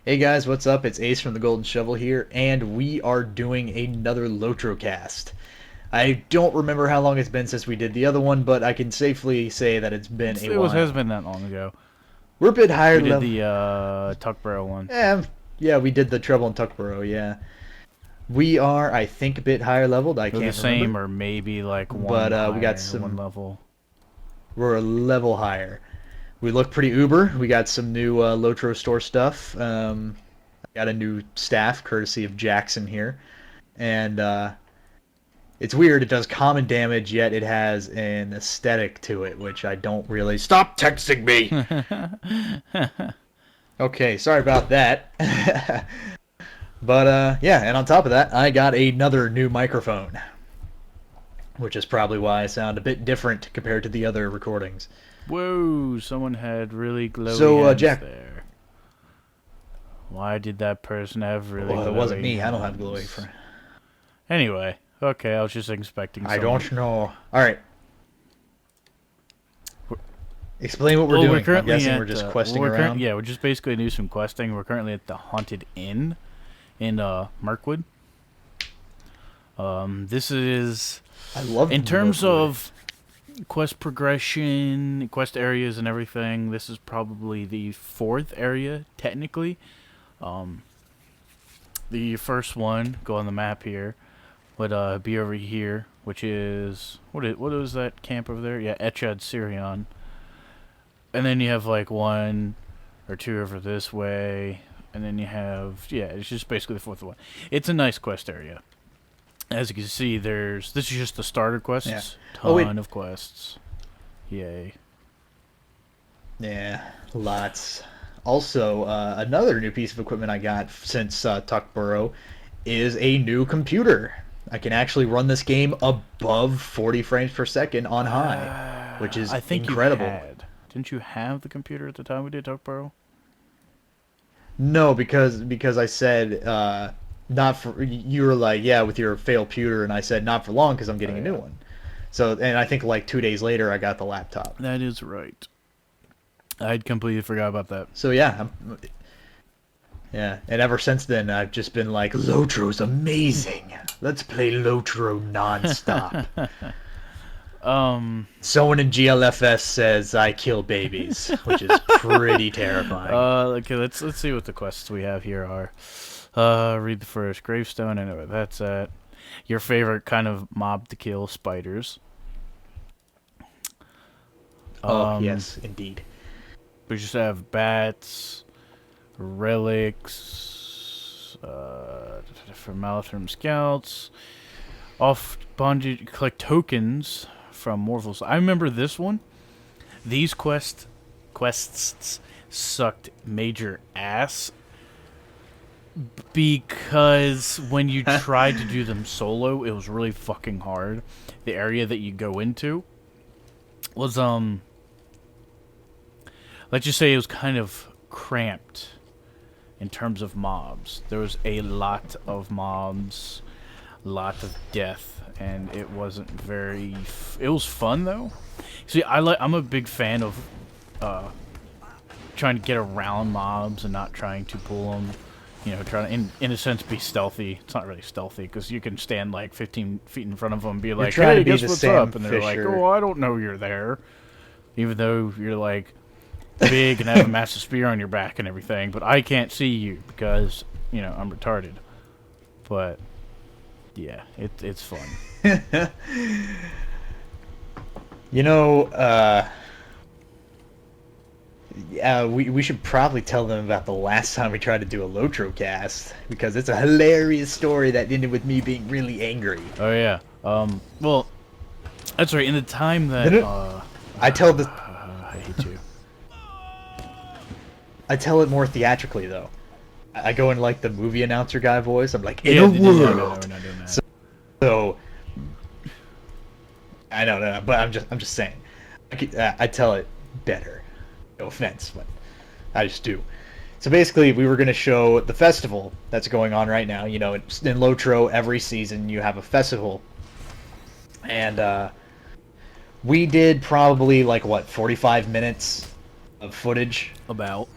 Hey guys, what's up? It's Ace from the Golden Shovel here, and we are doing another LOTROcast. I don't remember how long it's been since we did the other one, but I can safely say that it's been a Has while. been that long ago. We're a bit higher We did level. the Tuckborough one. Yeah, we did the Trouble in Tuckborough, yeah. We are, I think, a bit higher leveled. I They're the can't remember. same or maybe like one But we got higher, one some, level. we're a level higher. We look pretty uber. We got some new LOTRO store stuff. I got a new staff, courtesy of Jackson here. And it's weird. It does common damage, yet it has an aesthetic to it, which I don't really. Stop texting me. Okay, sorry about that. But yeah, and on top of that, I got another new microphone, which is probably why I sound a bit different compared to the other recordings. Whoa! Someone had really glowy So, hands Jack. there. Why did that person have really Well, it wasn't glowy me. I don't have glowy hands? for. Anyway, okay, I was just expecting I someone. don't know. All right. We're- Explain what we're Well, we're doing. I'm currently guessing at we're just well, questing we're around. yeah, we're just basically doing some questing. We're currently at the Haunted Inn in Mirkwood. This is I love in terms Mirkwood. of quest progression, quest areas, and everything. This is probably the fourth area technically. Um, the first one, go on the map here, would be over here, which is what is that camp over there? Yeah, Echad Sirion. And then you have like one or two over this way, and then you have it's just basically the fourth one. It's a nice quest area. As you can see, this is just the starter Yeah. quests. Oh wait. Ton of quests. Yay. Yeah, lots. Also, another new piece of equipment I got since Tuckborough is a new computer. I can actually run this game above 40 frames per second on high, which is I think you incredible. had. Didn't you have the computer at the time we did Tuckborough? No, because I said not for you were like yeah with your failed computer, and I said not for long because I'm Oh getting a new yeah. one. So and I think like 2 days later I got the laptop. That is right. I'd completely forgot about that. So yeah, and ever since then, I've just been like, Lotro's amazing. Let's play Lotro nonstop. Someone in GLFS says I kill babies, which is pretty terrifying. Okay, let's see what the quests we have here are. Read the first gravestone. I know where that's at. Your favorite kind of mob to kill: spiders. Oh, Um, yes, indeed. we just have bats, relics, from Malathrum scouts. Off bondage, collect tokens from Morphals. I remember this one. These quests sucked major ass because when you tried to do them solo, it was really fucking hard. The area that you go into was let's just say it was kind of cramped in terms of mobs. There was a lot of mobs, lot of death, and it wasn't very it was fun though. See, I'm a big fan of trying to get around mobs and not trying to pull them. You know, trying to, in a sense, be stealthy. It's not really stealthy because you can stand like 15 feet in front of them and be You're like, trying to "Hey, be guess the what's Sam up?" And they're like, Fisher. "Oh, I don't know you're there," even though you're like big and have a massive spear on your back and everything. But I can't see you because I'm retarded. But yeah, it's fun. You know, yeah, we should probably tell them about the last time we tried to do a LOTROcast because it's a hilarious story that ended with me being really angry. Oh yeah. Well, that's right. In the time that Then I tell the I hate you. I tell it more theatrically though. I go in like the movie announcer guy voice. I'm like, in Yeah, a no, no, world. we're not doing that. So I don't know, but I'm just saying. I tell it better. No offense, but I just do. So basically, we were going to show the festival that's going on right now. You know, in Lotro, every season you have a festival, and we did probably like what 45 minutes of footage. About.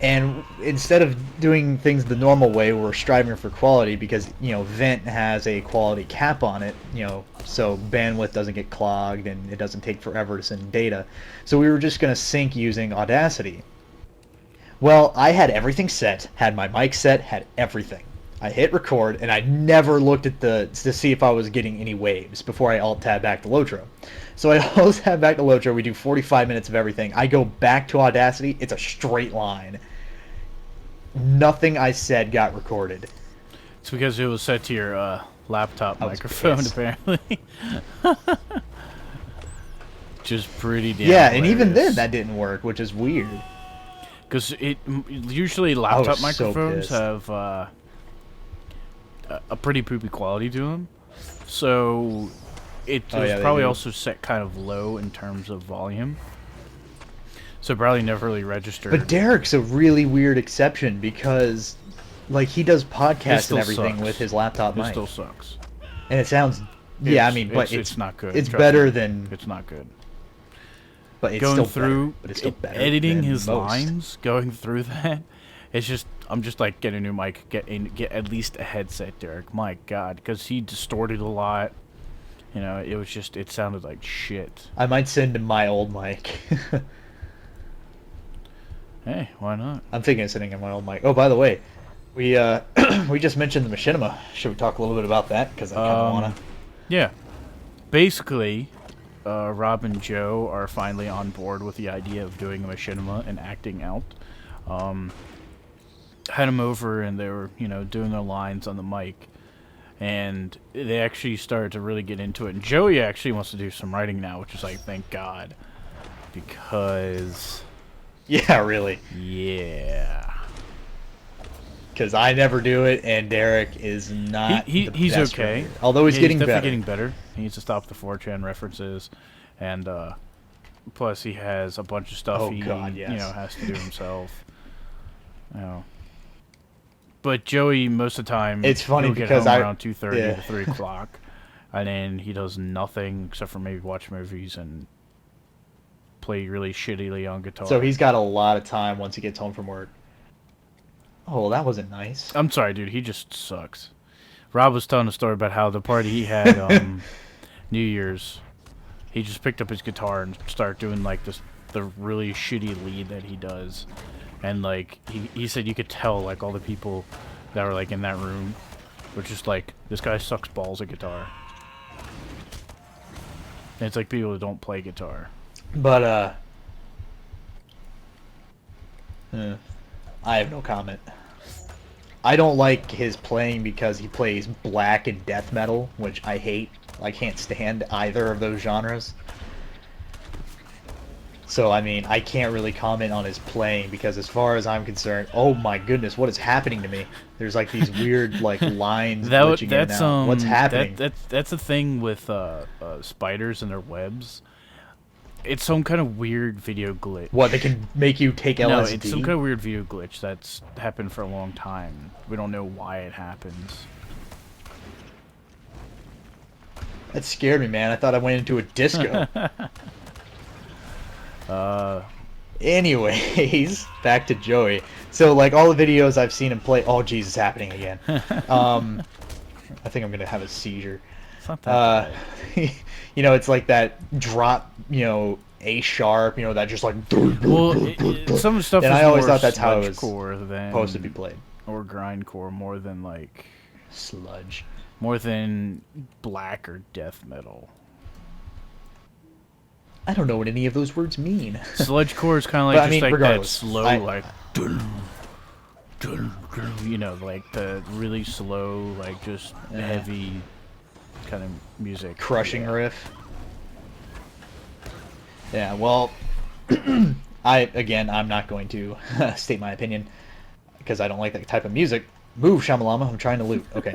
And instead of doing things the normal way, we're striving for quality because, Vent has a quality cap on it, so bandwidth doesn't get clogged and it doesn't take forever to send data. So we were just going to sync using Audacity. Well, I had everything set, had my mic set, had everything. I hit record, and I never looked at to see if I was getting any waves before I alt-tab back to Lotro. So I alt-tab back to Lotro, we do 45 minutes of everything. I go back to Audacity, it's a straight line. Nothing I said got recorded. It's because it was set to your laptop microphone, apparently. Just pretty damn Yeah, hilarious. and even then that didn't work, which is weird. Because usually laptop microphones have a pretty poopy quality to them, so it was probably also set kind of low in terms of volume. So probably never really registered. But Derek's a really weird exception because, like, he does podcasts and everything with his laptop mic. It still sucks. And it sounds, but it's not good. It's better than. It's not good. But it's going still through better, but it's still better editing than his most. lines, going through that, I'm just like, get a new mic, get at least a headset, Derek. My God, because he distorted a lot. It sounded like shit. I might send him my old mic. Hey, why not? I'm thinking of sending him my old mic. Oh, by the way, we we just mentioned the machinima. Should we talk a little bit about that? Because I kind of wanna. Yeah, basically. Rob and Joe are finally on board with the idea of doing a machinima and acting out. Had them over and they were, doing their lines on the mic. And they actually started to really get into it. And Joey actually wants to do some writing now, which is like, thank God. Because... Yeah, really. Yeah. Because I never do it, and Derek is not. He's okay. Writer. Although he's getting better. Getting better. He needs to stop the 4chan references, and plus he has a bunch of stuff has to do himself. But Joey, most of the time, it's funny he'll because get home around 2:30 to 3 o'clock, and then he does nothing except for maybe watch movies and play really shittily on guitar. So he's got a lot of time once he gets home from work. Oh, well, that wasn't nice. I'm sorry, dude. He just sucks. Rob was telling a story about how the party he had New Year's, he just picked up his guitar and started doing like the really shitty lead that he does, and like he said you could tell like all the people that were like in that room were just like, this guy sucks balls at guitar. And it's like people who don't play guitar. But I have no comment. I don't like his playing because he plays black and death metal, which I hate. I can't stand either of those genres. So, I mean, I can't really comment on his playing because as far as I'm concerned, oh my goodness, what is happening to me? There's like these weird like lines glitching in and out. What's happening? That's a thing with spiders and their webs. It's some kind of weird video glitch. What, they can make you take LSD? No, it's some kind of weird video glitch that's happened for a long time. We don't know why it happens. That scared me, man. I thought I went into a disco. Anyways, back to Joey. So, like, all the videos I've seen him play... Oh, jeez, it's happening again. I think I'm going to have a seizure. It's not that bad. It's like that drop, A sharp, that just like... Well, some of the stuff and is I always more thought that's how it was supposed to be played. Or grindcore more than, like... Sludge. More than black or death metal. I don't know what any of those words mean. Sludgecore is kind of like just like regardless, that slow, like... like the really slow, like just heavy kind of music. Crushing riff. Yeah, well, I'm not going to state my opinion because I don't like that type of music. Move, Shamalama, I'm trying to loot. Okay.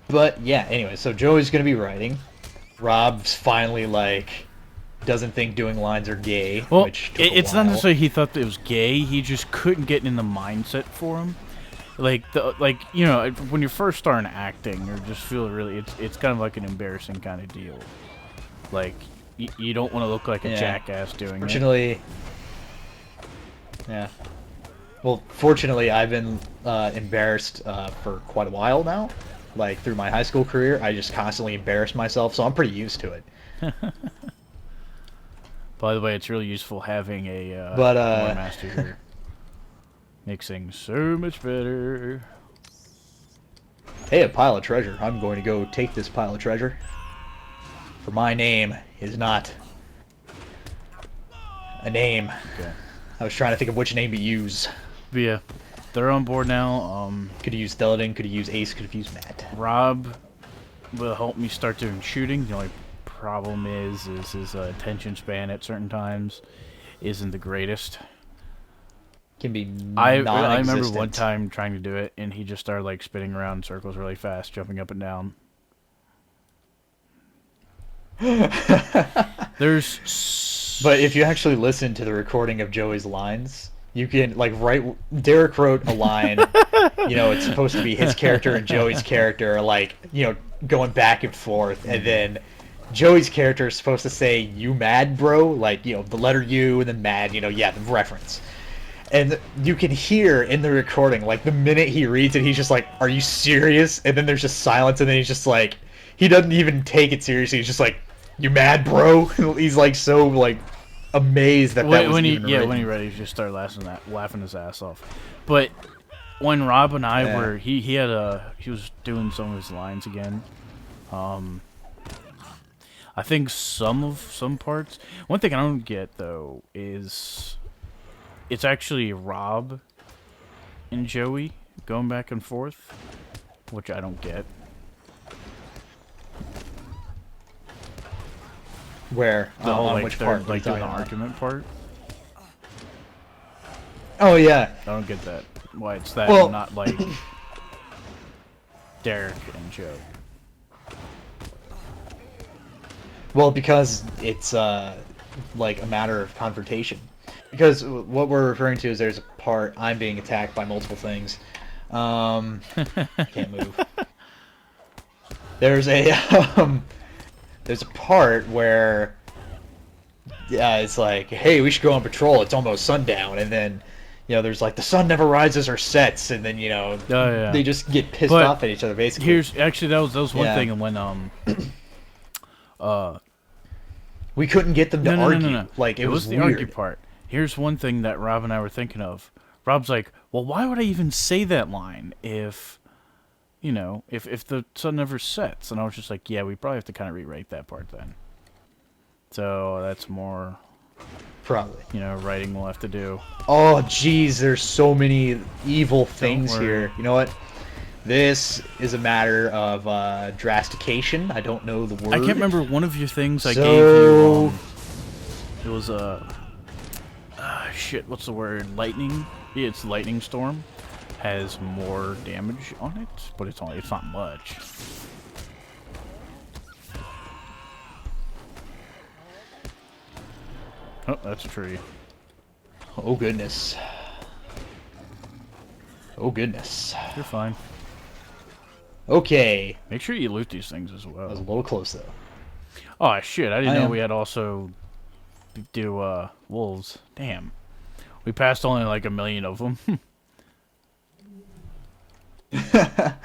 But yeah, anyway, so Joey's gonna be writing. Rob's finally like doesn't think doing lines are gay. Well, which took it's a while. not necessarily he thought that it was gay. He just couldn't get in the mindset for him. Like when you're first starting acting, or just feel really, it's kind of like an embarrassing kind of deal. Like You don't want to look like a Yeah. jackass doing it. Fortunately, yeah. Well, fortunately, I've been embarrassed for quite a while now. Like, through my high school career, I just constantly embarrass myself, so I'm pretty used to it. By the way, it's really useful having a But, Lore Master here. Makes things so much better. Hey, a pile of treasure. I'm going to go take this pile of treasure. For my name is not a name. Okay. I was trying to think of which name to use. But yeah, they're on board now. Could have used Theloden, could have used Ace, could have used Matt. Rob will help me start doing shooting. The only problem is his attention span at certain times isn't the greatest. Can be I non-existent. remember one time trying to do it, and he just started like spinning around in circles really fast, jumping up and down. But if you actually listen to the recording of Joey's lines, you can, like, Derek wrote a line, you know, it's supposed to be his character and Joey's character, like, you know, going back and forth, and then Joey's character is supposed to say, "You mad, bro?" Like, you know, the letter U and then mad, you know, yeah, the reference. And you can hear in the recording, like, the minute he reads it, he's just like, "Are you serious?" And then there's just silence, and then he's just like, he doesn't even take it seriously. He's just like, "You mad, bro?" He's like so like amazed that that was when he even written. when he read it, he just started laughing his ass off. But when Rob and I were, he was doing some of his lines again. I think some parts. One thing I don't get though is it's actually Rob and Joey going back and forth, which I don't get. Where? The whole, on like, which they're, part? like, doing the argument part. Oh, yeah. I don't get that. Why it's that, Well, not like Derek and Joe. Well, because it's like a matter of confrontation. Because what we're referring to is there's a part I'm being attacked by multiple things. Can't move. There's a there's a part where it's like, hey, we should go on patrol. It's almost sundown, and then you know there's like the sun never rises or sets, and then you know they just get pissed off at each other basically. Here's actually that was one thing, and when we couldn't get them to argue. No. Like it was the weird. argue part. Here's one thing that Rob and I were thinking of. Rob's like, well, why would I even say that line if, you know, if the sun never sets? And I was just like, yeah, we probably have to kind of rewrite that part then. So that's more, probably, you know, writing we'll have to do. Oh, jeez, there's so many evil things here. You know what? This is a matter of drastication. I don't know the word. I can't remember one of your things I gave you. It was shit. What's the word? Lightning. Yeah, it's lightning storm. Has more damage on it, but it's not much. Oh, that's a tree. Oh goodness. Oh goodness. You're fine. Okay. Make sure you loot these things as well. I was a little close though. Oh shit! I didn't know we had also do wolves. Damn. We passed only like 1 million of them. But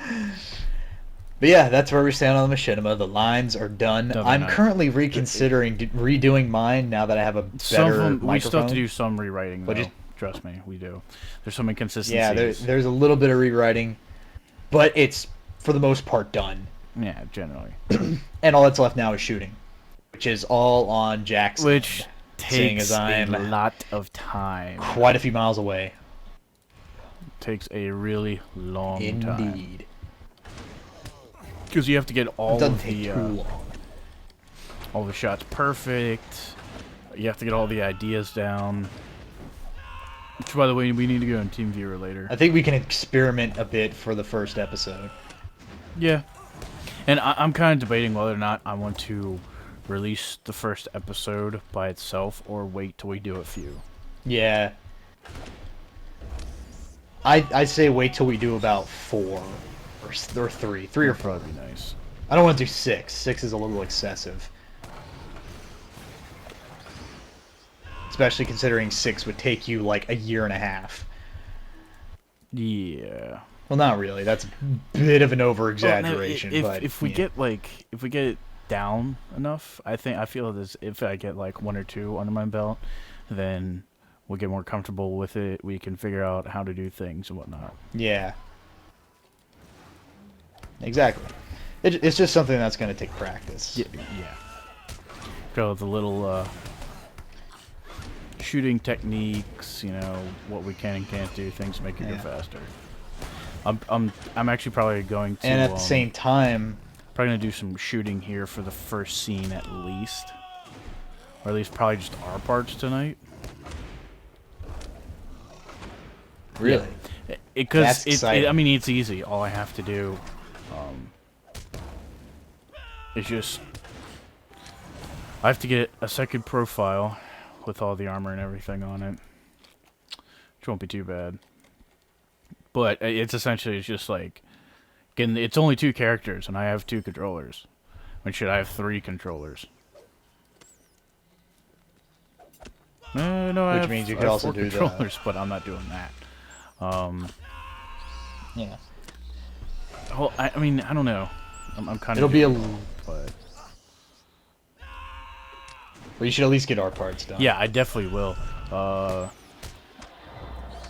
yeah, that's where we stand on the machinima. The lines are done. No, I'm not. currently reconsidering redoing mine now that I have a better microphone. We still have to do some rewriting, though. Trust me, we do. There's some inconsistencies. Yeah, there's a little bit of rewriting, but it's, for the most part, done. Yeah, generally. And all that's left now is shooting, which is all on Jackson. Which takes a lot of time. Quite a few miles away. Takes a really long time. Indeed. Because you have to get all of the long. all the shots perfect. You have to get all the ideas down. Which, by the way, we need to go on TeamViewer later. I think we can experiment a bit for the first episode. Yeah. And I'm kind of debating whether or not I want to release the first episode by itself or wait till we do a few. Yeah. I say wait till we do about 4 or 3. 3 or 4 would be nice. I don't want to do 6. 6 is a little excessive. especially considering 6 would take you like a year and a half. Yeah. Well, not really. That's a bit of an Well, over-exaggeration. no, But if we get it down enough, I feel this. If I get like 1 or 2 under my belt, then we'll get more comfortable with it. We can figure out how to do things and whatnot. yeah, exactly. It's just something that's going to take practice. Yeah. Go with the little shooting techniques. You know what we can and can't do. Things to make it go faster. I'm actually probably going to. And at the same time, probably gonna do some shooting here for the first scene at least, or at least probably just our parts tonight. really, Because I mean, it's easy. All I have to do is just I have to get a second profile with all the armor and everything on it, which won't be too bad. But it's essentially just like getting. It's only 2 characters, and I have 2 controllers. When should I have 3 controllers? No, which means you could also do controllers, but I'm not doing that. Yeah. Well, I mean, I don't know. I'm kind of. It'll be a. But Well, you should at least get our parts done. yeah, I definitely will.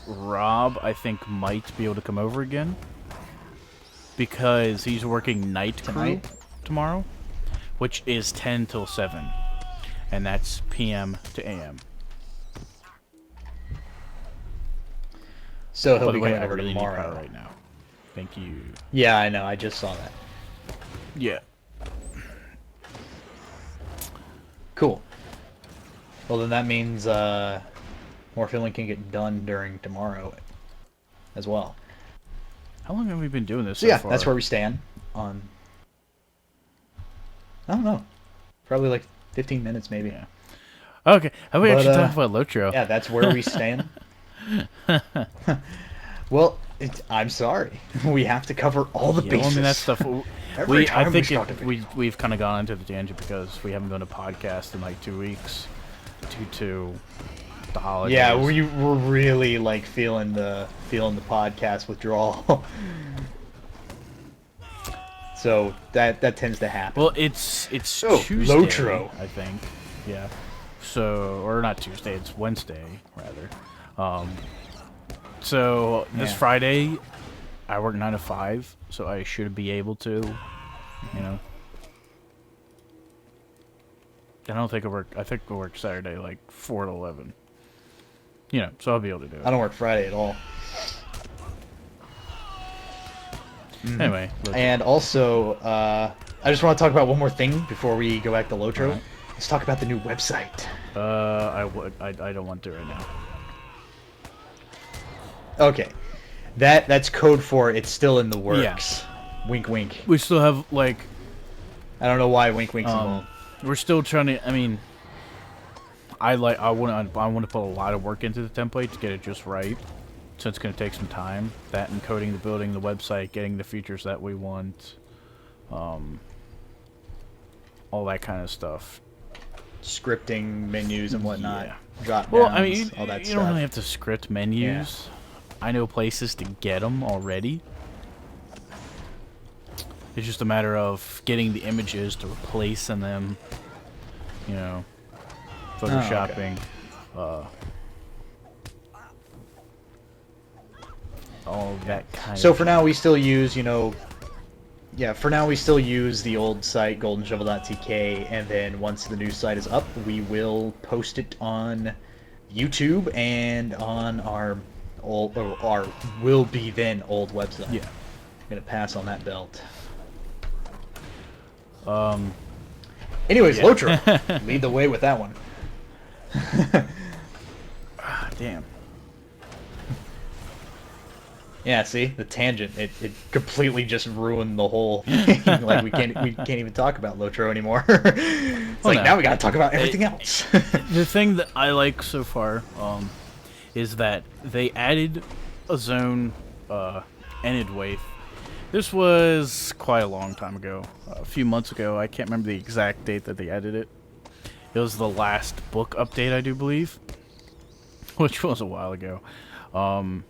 Rob, I think, might be able to come over again because he's working night crew tomorrow, which is 10 till 7, and that's PM to AM. So he'll By the be way, coming I over really need tomorrow. power right now. Thank you. Yeah, I know. I just saw that. Yeah. Cool. Well, then that means more filming can get done during tomorrow as well. How long have we been doing this So so yeah, far? that's where we stand on... I don't know. Probably like 15 minutes maybe. Yeah. Okay, have we actually talked about Lotro? Yeah, that's where we stand. Well, I'm sorry. We have to cover all the bases. Well, I mean, that stuff... I think we've kind of gone into the tangent because we haven't done a podcast in like 2 weeks due to the holidays. Yeah, we were really like feeling the podcast withdrawal. So that tends to happen. Well, it's Tuesday, Lotro. I think. Yeah. So, or not Tuesday, it's Wednesday rather. So this Friday, I work 9 to 5, so I should be able to, you know. I don't think I work. I think I work Saturday like 4 to 11. You know, so I'll be able to do it. I don't work Friday at all. Anyway. And also, I just want to talk about one more thing before we go back to Lotro. Right. Let's talk about the new website. I don't want to right now. Okay. That's code for it's still in the works. Wink, wink. We still have like. I don't know why wink, wink's involved. We're still trying to. I mean, I want to put a lot of work into the template to get it just right. So it's going to take some time. That and coding the building, the website, getting the features that we want, all that kind of stuff. Scripting menus and whatnot. Yeah. Drop downs, Well, I mean, all that you stuff. don't really have to script menus. I know places to get them already. It's just a matter of getting the images to replace and them, you know, photoshopping, all that kind of. So for now, we still use, for now we still use the old site, goldenshovel.tk, and then once the new site is up, we will post it on YouTube and on our will-be then old website. Yeah. I'm gonna pass on that belt. Anyways, Lotro, lead the way with that one. Damn. Yeah, see the tangent. It completely just ruined the whole thing. Like we can't even talk about Lotro anymore. It's Well, like no. now we gotta talk about everything else. The thing that I like so far is that they added a zone ended waif. This was quite a long time ago. A few months ago. I can't remember the exact date that they added it. It was the last book update, I do believe. which was a while ago. Um,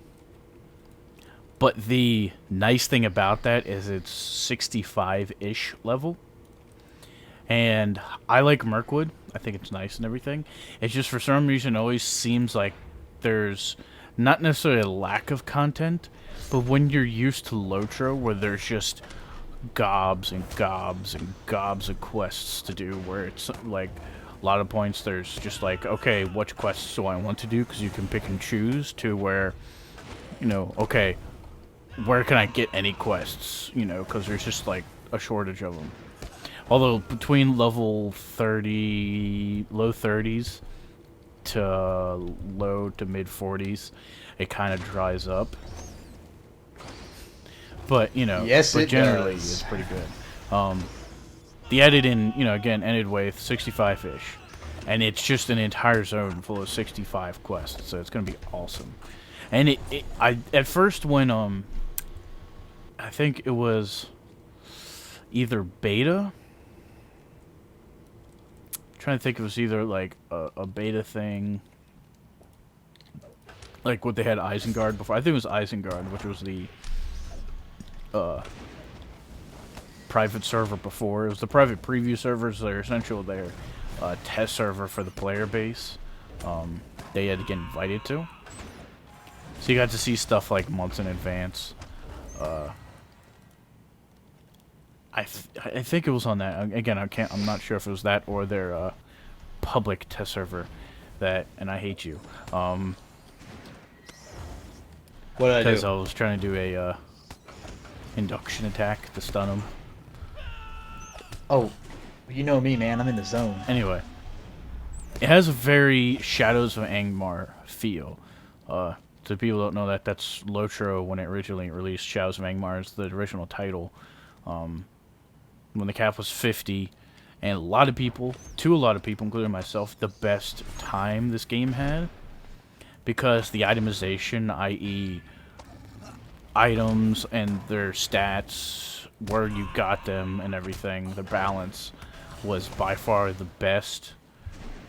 but the nice thing about that is it's 65-ish level. And I like Mirkwood. I think it's nice and everything. It's just for some reason it always seems like there's not necessarily a lack of content, but when you're used to Lotro, where there's just gobs and gobs and gobs of quests to do, where it's like a lot of points there's just like, okay, which quests do I want to do, because you can pick and choose, to where, okay, where can I get any quests, because there's just like a shortage of them. Although between level 30, low 30s to low to mid 40s, it kind of dries up. But, Yes, but it generally does. it's pretty good. The edit again, ended with 65-ish. And it's just an entire zone full of 65 quests, so it's going to be awesome. And at first when, I think it was either beta, trying to think, it was either like a beta thing, like what they had Isengard before. I think it was Isengard, which was the private server before. It was the private preview servers. They're essentially their test server for the player base. They had to get invited to, so you got to see stuff like months in advance. I think it was on that. Again, I'm not sure if it was that or their public test server. And I hate you. What did I Because do? I was trying to do a induction attack to stun him. Oh, you know me, man. I'm in the zone. Anyway, it has a very Shadows of Angmar feel. To people who don't know that, that's Lotro when it originally released. Shadows of Angmar is the original title. When the cap was 50, and a lot of people, including myself, the best time this game had, because the itemization, i.e. items and their stats, where you got them and everything, the balance was by far the best,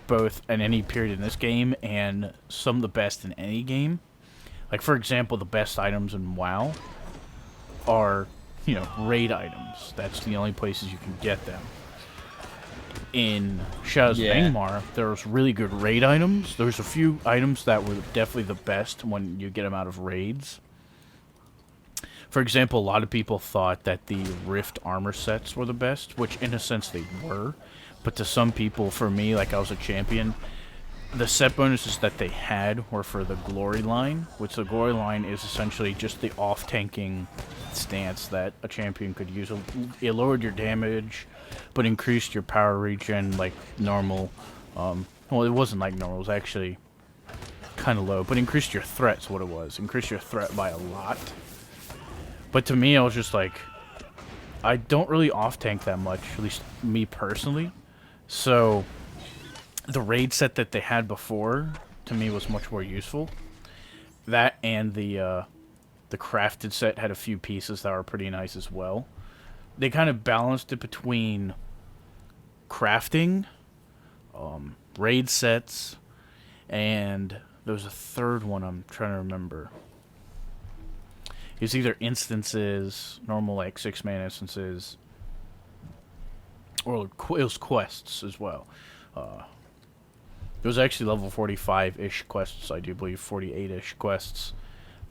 both in any period in this game and some of the best in any game. Like, for example, the best items in WoW are, raid items. That's the only places you can get them. In Shadows of Angmar, there's really good raid items. There's a few items that were definitely the best when you get them out of raids. For example, a lot of people thought that the Rift armor sets were the best, which in a sense they were. But to some people, for me, like I was a champion, the set bonuses that they had were for the glory line, which the glory line is essentially just the off-tanking stance that a champion could use. It lowered your damage, but increased your power regen like normal. Well, it wasn't like normal. It was actually kind of low, but increased your threat's what it was. Increased your threat by a lot. But to me, I was just like, I don't really off-tank that much, at least me personally. So the raid set that they had before, to me, was much more useful. That and the crafted set had a few pieces that were pretty nice as well. They kind of balanced it between crafting, raid sets, and there was a third one I'm trying to remember. It was either instances, normal like 6-man instances, or it was quests as well. It was actually level 45-ish quests, I do believe, 48-ish quests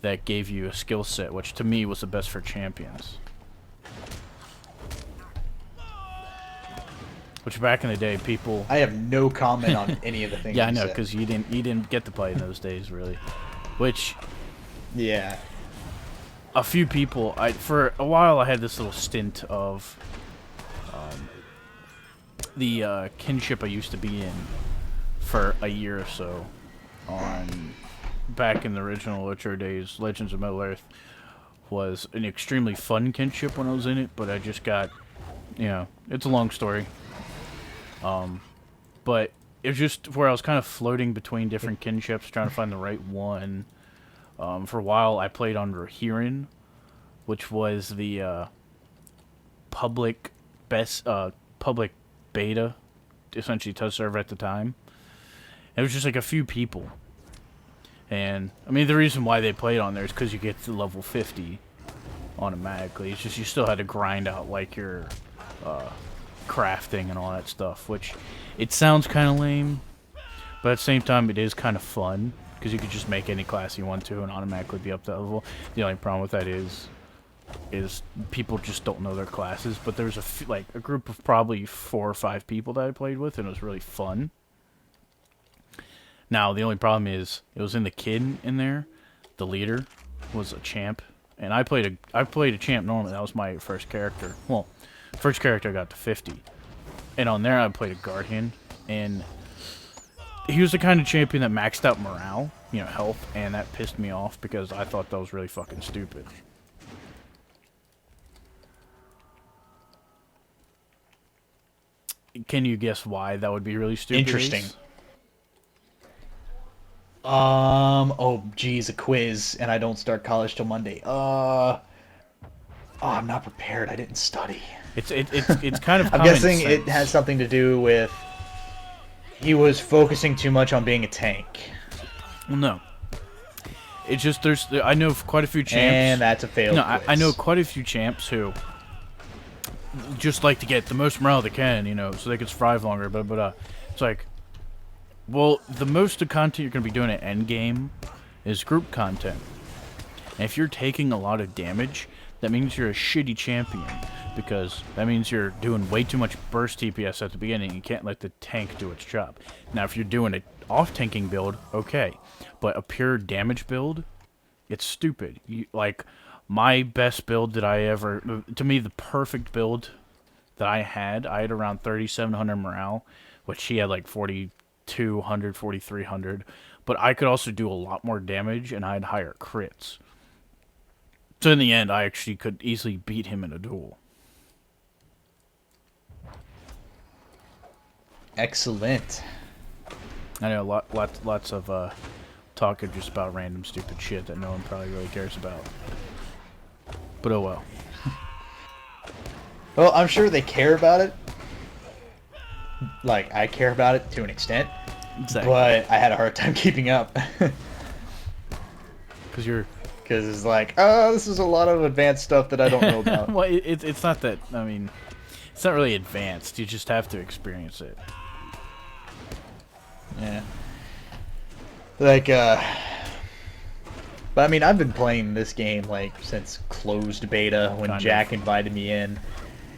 that gave you a skill set, which to me was the best for champions. Which back in the day, people... I have no comment on any of the things. Yeah, I you know, said. because you didn't get to play in those days, really. Which... Yeah. A few people... for a while, I had this little stint of... the kinship I used to be in for a year or so on... Back in the original Lotro days, Legends of Middle-earth was an extremely fun kinship when I was in it, but I just got... it's a long story. But it was just where I was kind of floating between different kinships, trying to find the right one. For a while, I played under Hirin, which was the public beta, essentially test server at the time. It was just like a few people. And I mean, the reason why they played on there is because you get to level 50 automatically. It's just you still had to grind out like your crafting and all that stuff, which it sounds kind of lame, but at the same time, it is kind of fun because you could just make any class you want to and automatically be up that level. The only problem with that is people just don't know their classes. But there was a group of probably 4 or 5 people that I played with, and it was really fun. Now the only problem is it was in the kid in there. The leader was a champ, and I played a champ normally. That was my first character. Well, first character I got to 50, and on there I played a guardian, and he was the kind of champion that maxed out morale, health, and that pissed me off because I thought that was really fucking stupid. Can you guess why that would be really stupid? Interesting. Oh, geez, a quiz, and I don't start college till Monday. Oh, I'm not prepared. I didn't study. It's kind of. I'm guessing sense. it has something to do with he was focusing too much on being a tank. Well, no. It's just I know quite a few champs. And that's a failed quiz. I know quite a few champs who just like to get the most morale they can, so they can survive longer. But it's like, well, the most of content you're going to be doing at endgame is group content. And if you're taking a lot of damage, that means you're a shitty champion. Because that means you're doing way too much burst TPS at the beginning. You can't let the tank do its job. Now, if you're doing an off-tanking build, okay. But a pure damage build, it's stupid. My best build that I ever... To me, the perfect build that I had around 3,700 morale, which he had like 4,200, 4,300. But I could also do a lot more damage, and I had higher crits. So in the end, I actually could easily beat him in a duel. Excellent. I know lots of talking just about random stupid shit that no one probably really cares about. But oh well. Well, I'm sure they care about it. Like, I care about it to an extent. Exactly. But I had a hard time keeping up. Because it's like, oh, this is a lot of advanced stuff that I don't know about. Well, it's not that, I mean, it's not really advanced. You just have to experience it. Yeah. But I mean, I've been playing this game, since closed beta, when Jack invited me in.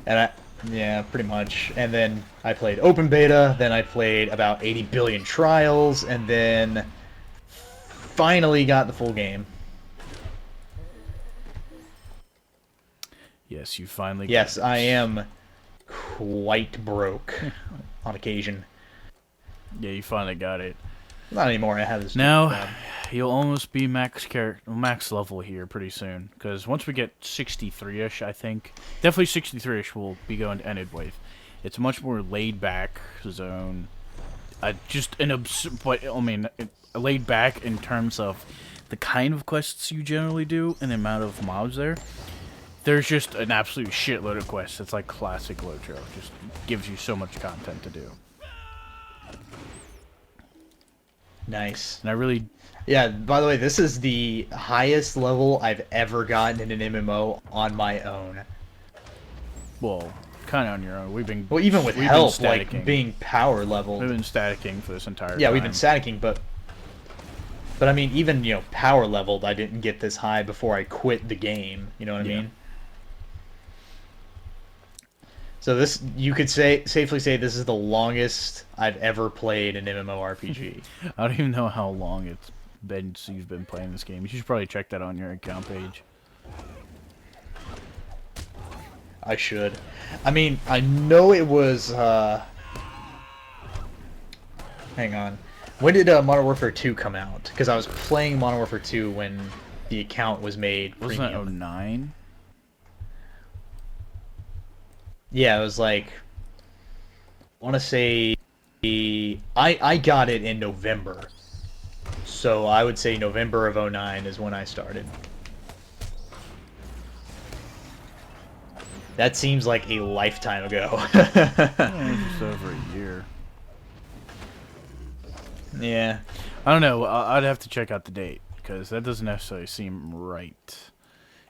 And yeah, pretty much. And then I played open beta, then I played about 80 billion trials, and then finally got the full game. Yes, you finally got Yes, it. I am quite broke on occasion. Yeah, you finally got it. Not anymore. I have this. Now, you'll almost be max level here pretty soon. Because once we get 63-ish, I think, definitely 63-ish will be going to Ended Wave. It's a much more laid-back zone. Laid back in terms of the kind of quests you generally do and the amount of mobs there. There's just an absolute shitload of quests. It's like classic Lotro. Just gives you so much content to do. Nice. And I really... Yeah, by the way, this is the highest level I've ever gotten in an MMO on my own. Well, kind of on your own. Well, even with help, being power leveled. We've been staticking for this entire time. Yeah, we've been staticking, but I mean, even, power leveled, I didn't get this high before I quit the game. You know what I mean? So this, you could safely say this is the longest I've ever played an MMORPG. I don't even know how long it's been since you've been playing this game. You should probably check that on your account page. I should. I mean, I know it was, hang on. When did Modern Warfare 2 come out? Because I was playing Modern Warfare 2 when the account was made Wasn't premium. that 09? Yeah, it was I want to say, I got it in November. So I would say November of 09 is when I started. That seems like a lifetime ago. Just over a year. Yeah. I don't know. I'd have to check out the date because that doesn't necessarily seem right.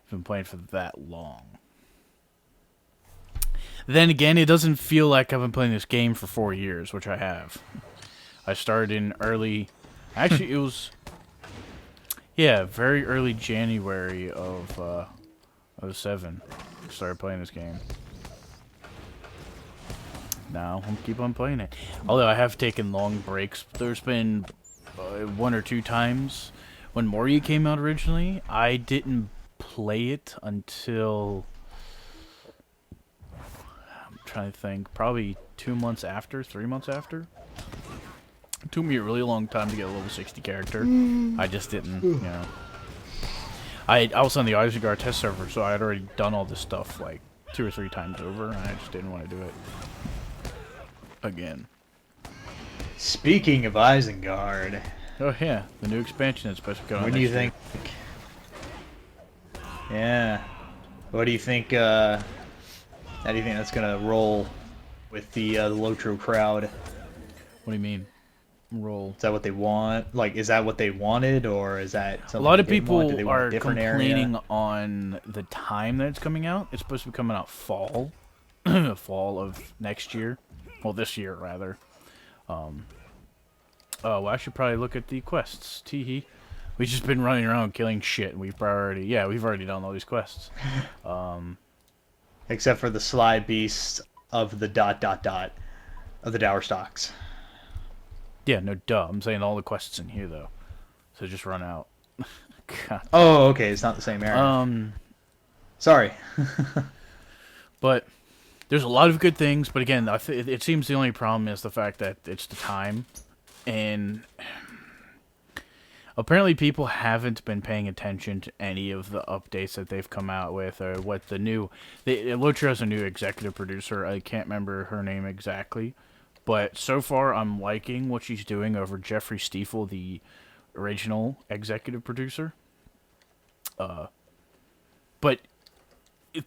I've been playing for that long. Then again, it doesn't feel like I've been playing this game for 4 years, which I have. I started in early... Actually, it was... Yeah, very early January of '07. Started playing this game. Now, I'll keep on playing it. Although I have taken long breaks. There's been 1 or 2 times when Moria came out originally. I didn't play it until... I'm trying to think. Probably 2 months after, 3 months after. It took me a really long time to get a level 60 character. I just didn't, you know. I was on the Isengard test server, so I had already done all this stuff like 2 or 3 times over, and I just didn't want to do it again. Speaking of Isengard, Oh yeah, the new expansion is supposed to go on what do you next year. think? Yeah. What do you think? How do you think that's gonna roll with the Lotro crowd? What do you mean? Roll. Is that what they want? Like, is that what they wanted, or is that A something lot of they didn't want? Did they people want a are different complaining area? on the time that it's coming out. It's supposed to be coming out fall, fall of next year. Well, this year rather. Oh, well, I should probably look at the quests. Teehee. We've just been running around killing shit. We've already done all these quests. Except for the sly beast of the ... of the Dower Stocks. Yeah, no, duh. I'm saying all the quests in here though. So just run out. God. Oh, okay, it's not the same area. Sorry. But there's a lot of good things. But again, it seems the only problem is the fact that it's the time, and apparently people haven't been paying attention to any of the updates that they've come out with, or what the new... Lotro has a new executive producer. I can't remember her name exactly. But so far, I'm liking what she's doing over Jeffrey Stiefel, the original executive producer. But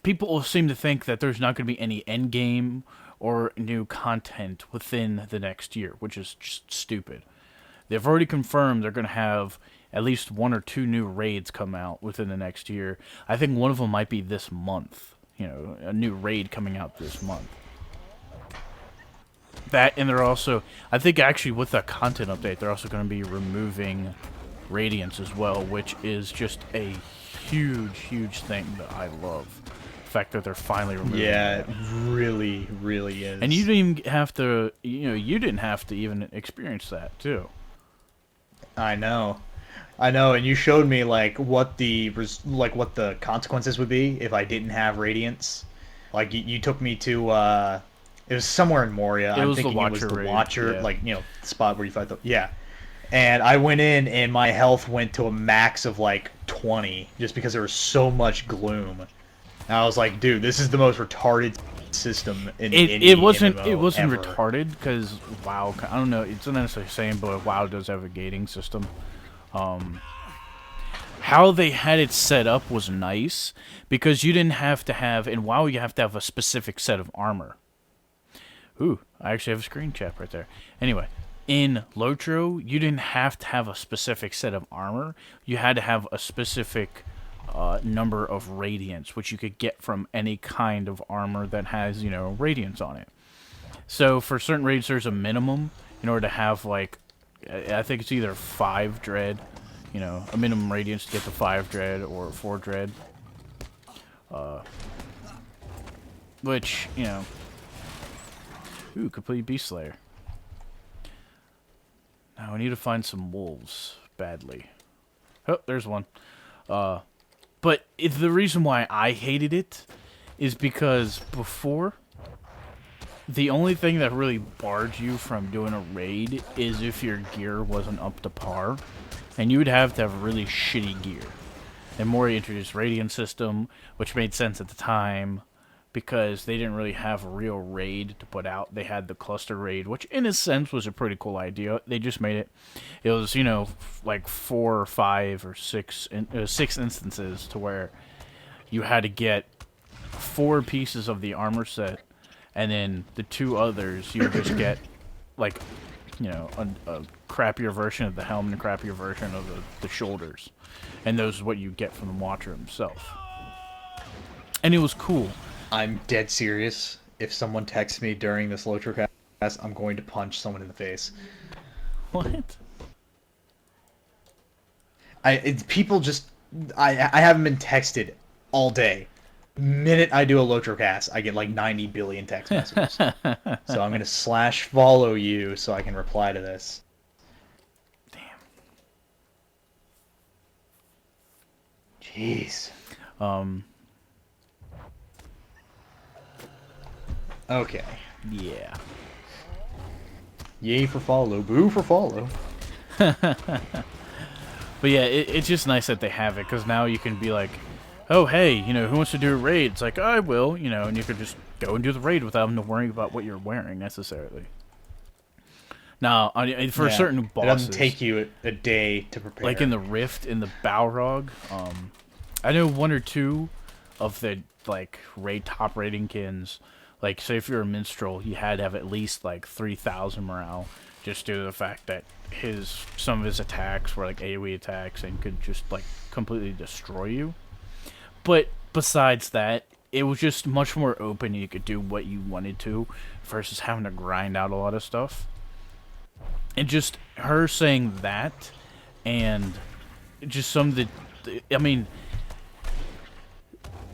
people seem to think that there's not going to be any end game or new content within the next year, which is just stupid. They've already confirmed they're going to have at least 1 or 2 new raids come out within the next year. I think one of them might be this month. You know, a new raid coming out this month. That, and they're also... I think actually with that content update, they're also going to be removing Radiance as well, which is just a huge, huge thing that I love. The fact that they're finally removing Yeah, that. it really, really is. And you didn't even have to... you didn't have to even experience that, too. I know, and you showed me like what the consequences would be if I didn't have Radiance. Like you took me to it was somewhere in Moria. I'm was the thinking it was Watcher the raid, Watcher, yeah. like the spot where you fight the And I went in and my health went to a max of like 20 just because there was so much gloom. And I was like, dude, this is the most retarded system in any It wasn't MMO ever. retarded because WoW, I don't know, it's not necessarily the same, but WoW does have a gating system. How they had it set up was nice because you didn't have to have... In WoW, you have to have a specific set of armor. Ooh, I actually have a screen cap right there. Anyway, in Lotro, you didn't have to have a specific set of armor. You had to have a specific number of radiance, which you could get from any kind of armor that has, radiance on it. So for certain raids, there's a minimum in order to have, like, I think it's either 5 dread, a minimum radiance to get to 5 dread or 4 dread. Which, ooh, complete Beast Slayer. Now I need to find some wolves badly. Oh, there's one. But the reason why I hated it is because before, the only thing that really barred you from doing a raid is if your gear wasn't up to par, and you would have to have really shitty gear. And Mori introduced Radiant System, which made sense at the time, because they didn't really have a real raid to put out. They had the cluster raid, which in a sense was a pretty cool idea. They just made it. It was, like 4 or 5 or 6 instances to where you had to get 4 pieces of the armor set, and then the 2 others you would just get like you know, a crappier version of the helm and a crappier version of the shoulders. And those are what you get from the watcher himself. And it was cool. I'm dead serious. If someone texts me during this LOTROcast, I'm going to punch someone in the face. What? People just... I haven't been texted all day. Minute I do a LOTROcast, I get like 90 billion text messages. So I'm going to /follow you so I can reply to this. Damn. Jeez. Okay. Yeah. Yay for follow, boo for follow. But yeah, it's just nice that they have it, because now you can be like, oh, hey, you know, who wants to do a raid? It's like, I will, you know, and you could just go and do the raid without having to worry about what you're wearing, necessarily. Now, for certain bosses... It doesn't take you a day to prepare. Like in the Rift, in the Balrog, I know one or two of the, like, top rating kins. Like, say if you're a minstrel, you had to have at least, like, 3,000 morale, just due to the fact that some of his attacks were, like, AoE attacks and could just, like, completely destroy you. But besides that, it was just much more open. You could do what you wanted to versus having to grind out a lot of stuff. And just her saying that, and just some of the... I mean...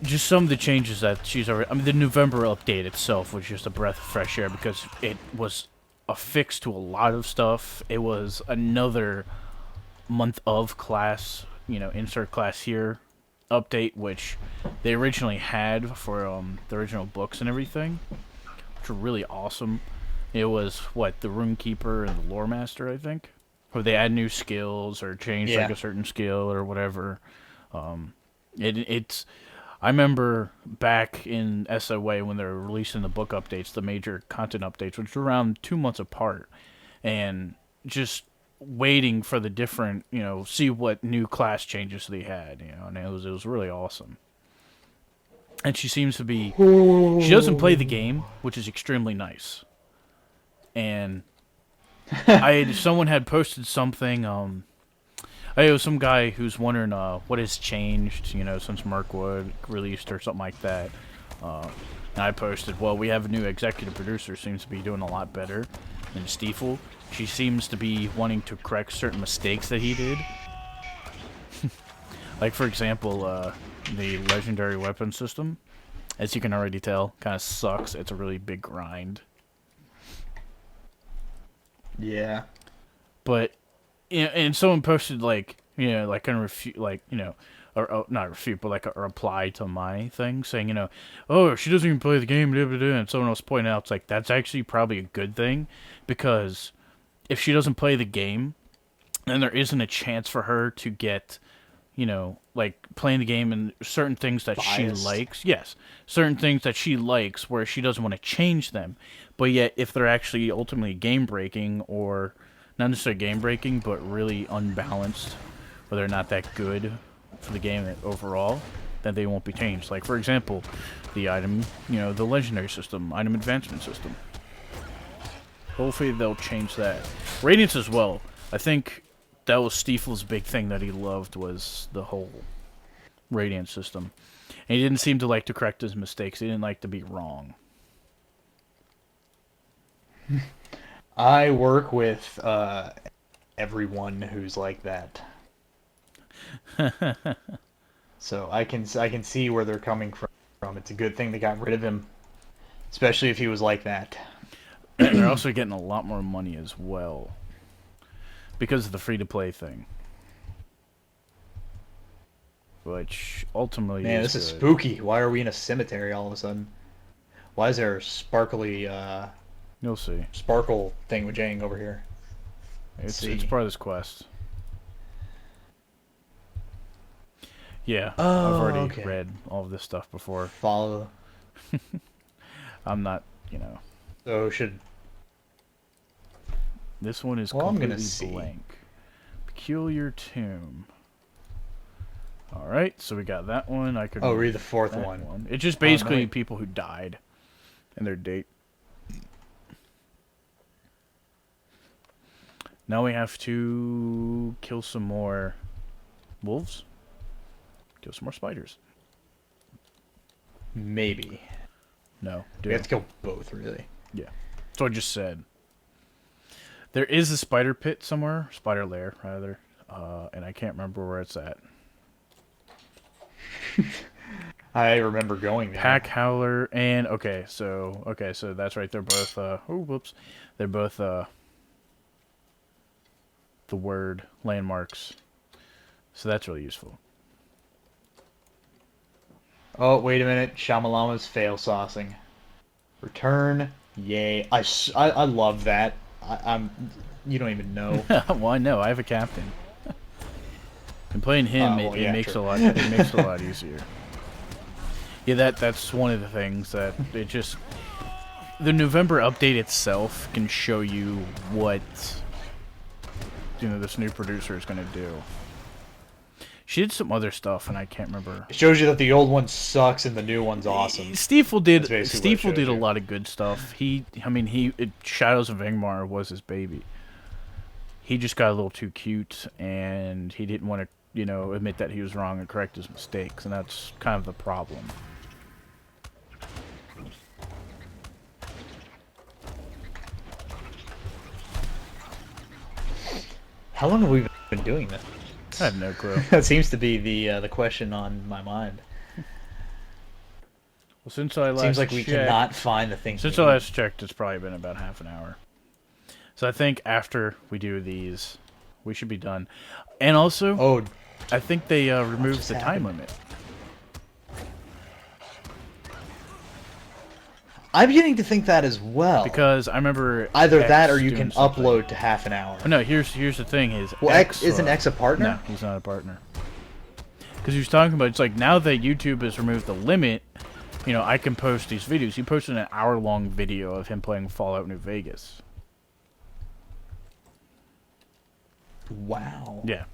Just some of the changes that she's already... I mean, the November update itself was just a breath of fresh air, because it was a fix to a lot of stuff. It was another month of class, you know, insert class here update, which they originally had for the original books and everything, which were really awesome. It was, what, the Runekeeper and the Lore Master, I think? Or they add new skills or change, like, a certain skill or whatever. It's... I remember back in SOA when they were releasing the book updates, the major content updates, which were around 2 months apart, and just waiting for the different, you know, see what new class changes they had, you know, and it was really awesome. And she seems to be... She doesn't play the game, which is extremely nice. And someone had posted something, it was some guy who's wondering what has changed, you know, since Mirkwood released or something like that. And I posted, well, we have a new executive producer, seems to be doing a lot better than Stiefel. She seems to be wanting to correct certain mistakes that he did. Like, for example, the legendary weapon system. As you can already tell, kind of sucks. It's a really big grind. Yeah. But... Yeah, and someone posted, like, you know, like, or not refute, but like a reply to my thing saying, you know, oh, she doesn't even play the game, blah, blah, blah. And someone else pointed out, it's like, that's actually probably a good thing, because if she doesn't play the game, then there isn't a chance for her to get, you know, like, playing the game and certain things that she likes. Yes, certain things that she likes where she doesn't want to change them. But yet, if they're actually ultimately game-breaking, or... not necessarily game-breaking, but really unbalanced, or they're not that good for the game overall, then they won't be changed. Like, for example, the item, you know, the legendary system, item advancement system. Hopefully they'll change that. Radiance as well. I think that was Stiefel's big thing that he loved, was the whole Radiance system. And he didn't seem to like to correct his mistakes. He didn't like to be wrong. I work with everyone who's like that, so I can see where they're coming from. It's a good thing they got rid of him, especially if he was like that. And they're also getting a lot more money as well because of the free-to-play thing, which ultimately man, is this is good. spooky. Why are we in a cemetery all of a sudden? Why is there a sparkly You'll see. Sparkle thingamajang over here? It's part of this quest. Yeah, oh, I've already okay. read all of this stuff before. Follow. I'm not, you know. So should... This one is completely blank. Peculiar Tomb. Alright, so we got that one. I could read the fourth one. It's just basically people who died and their date. Now we have to kill some more wolves. Kill some more spiders. Maybe. No. We have to kill both, really. Yeah. That's what I just said. There is a spider pit somewhere. Spider lair, rather. And I can't remember where it's at. I remember going there. Pack Howler and... Okay, so that's right. They're both... oh, whoops. They're both... the word landmarks. So that's really useful. Oh, wait a minute. Shyamalama's fail saucing. Return. Yay. I love that. I'm... You don't even know. Well, I know. I have a captain. And playing him, Well, yeah, it makes true. a lot. It makes it a lot easier. Yeah, that's one of the things that it just. The November update itself can show you what this new producer is going to do. She did some other stuff, and I can't remember. It shows you that the old one sucks and the new one's awesome. Stiefel did. That's basically what it Stiefel did shows a you. lot of good stuff. Shadows of Ingmar was his baby. He just got a little too cute, and he didn't want to, admit that he was wrong and correct his mistakes, and that's kind of the problem. How long have we been doing this? I have no clue. That seems to be the question on my mind. Well, since I last Seems like we checked, cannot find the things. Since we I need. last checked, it's probably been about half an hour. So I think after we do these, we should be done. And also, Oh, I think they removed just the time happened? limit. I'm beginning to think that as well. Because I remember Either that or X you doing can something. upload to half an hour. Oh, no, here's the thing is Well, isn't X a partner? No, he's not a partner. Because he was talking about, it's like, now that YouTube has removed the limit, I can post these videos. He posted an hour-long video of him playing Fallout New Vegas. Wow. Yeah.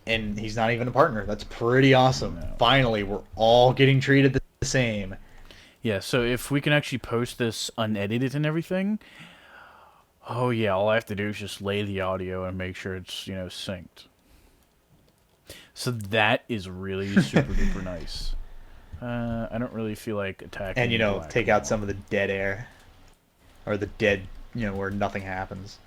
And he's not even a partner. That's pretty awesome. No. Finally, we're all getting treated the same. Yeah, so if we can actually post this unedited and everything, oh yeah, all I have to do is just lay the audio and make sure it's, synced. So that is really super duper nice. I don't really feel like attacking. And, take out some of the dead air. Or the dead, where nothing happens.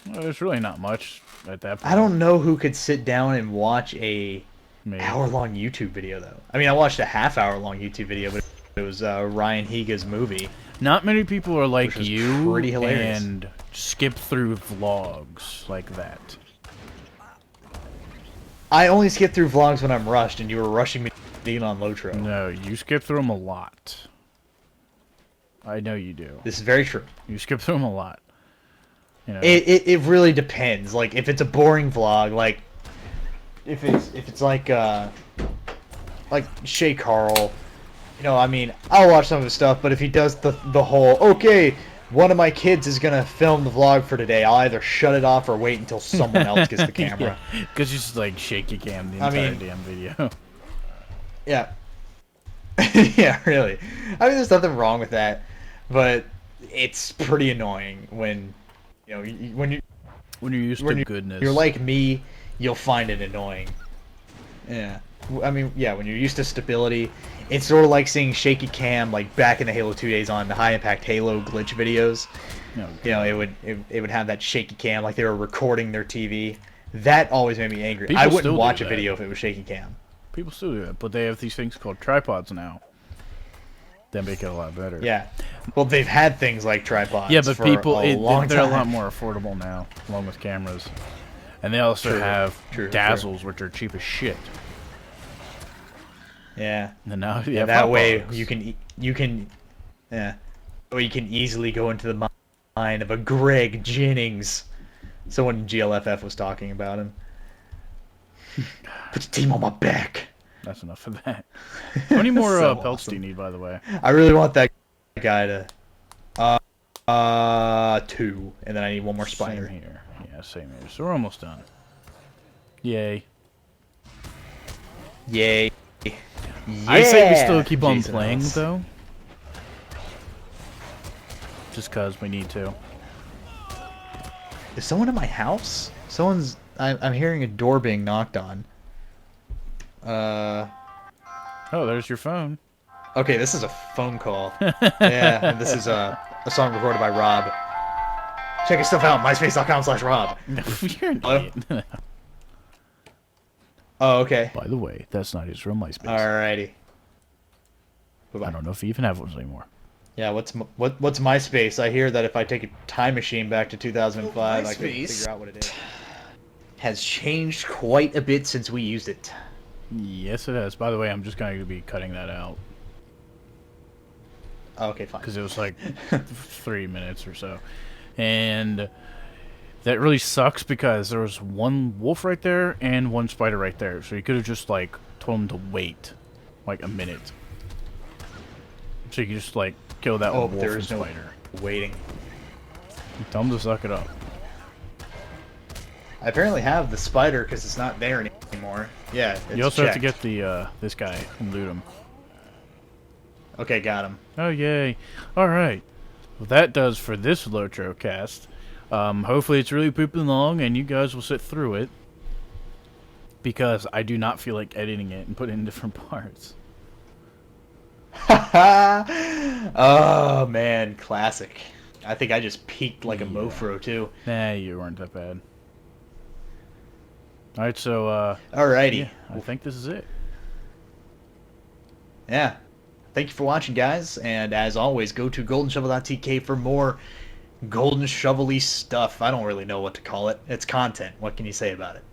Well, there's really not much at that point. I don't know who could sit down and watch a Maybe. hour-long YouTube video, though. I mean, I watched a half-hour-long YouTube video, but it was Ryan Higa's movie. Not many people are like Which was you pretty hilarious. and skip through vlogs like that. I only skip through vlogs when I'm rushed, and you were rushing me to get on Lotro. No, you skip through them a lot. I know you do. This is very true. You skip through them a lot. It really depends. Like, if it's a boring vlog, like if it's like Shay Carl, I mean, I'll watch some of his stuff, but if he does the whole, okay, one of my kids is gonna film the vlog for today, I'll either shut it off or wait until someone else gets the camera. Because you just like shaky cam the I entire mean- damn video. Yeah. Yeah, really. I mean, there's nothing wrong with that, but it's pretty annoying when, when When you're used when to you- goodness. you're like me, you'll find it annoying. Yeah. I mean, yeah, when you're used to stability, it's sort of like seeing shaky cam like back in the Halo 2 days on the high impact Halo glitch videos. No, It would have that shaky cam like they were recording their TV. That always made me angry. People I still wouldn't do watch a that. video if it was shaky cam. people still do it, but they have these things called tripods now. That make it a lot better. Yeah. Well, they've had things like tripods. Yeah, but for people, a long they're a time. lot more affordable now, along with cameras. And they also True, have true. dazzles, which are cheap as shit. Yeah. And now you Yeah, have that hot way box. you can, yeah, or you can easily go into the mind of a Greg Jennings. Someone in GLFF was talking about him. Put the team on my back. That's enough of that. How many more So pelts do awesome. you need, by the way? I really want that guy to, 2, and then I need one more Same spider. here. Yeah, same here. So we're almost done. Yay. Yay. I say we Yeah! still keep on Jason playing, Ellis. though. Just because we need to. Is someone in my house? I'm hearing a door being knocked on. Uh. Oh, there's your phone. Okay, this is a phone call. Yeah, and this is a song recorded by Rob. Check his stuff out, myspace.com/Rob. You're an Hello? idiot. Oh, okay. By the way, that's not his real MySpace. Alrighty. I Bye-bye. don't know if he even have one anymore. Yeah, what's MySpace? I hear that if I take a time machine back to 2005, I can figure out what it is. Has changed quite a bit since we used it. Yes, it has. By the way, I'm just going to be cutting that out. Oh, okay, fine. Because it was like 3 minutes or so. And that really sucks because there was one wolf right there and one spider right there. So you could have just, like, told him to wait, like, a minute. So you could just, like, kill that wolf there and is no spider. waiting. Tell him to suck it up. I apparently have the spider because it's not there anymore. Yeah, it's You also have to checked. get the this guy and loot him. Okay, got him. Oh, yay. Alright. Well, that does for this LOTROcast. Hopefully it's really pooping along and you guys will sit through it. Because I do not feel like editing it and putting it in different parts. Oh, man, classic. I think I just peaked like a mofro, too. Nah, you weren't that bad. Alright, so, Alrighty. yeah, I think this is it. Yeah. Thank you for watching, guys. And as always, go to goldenshovel.tk for more golden shovel-y stuff. I don't really know what to call it. It's content. What can you say about it?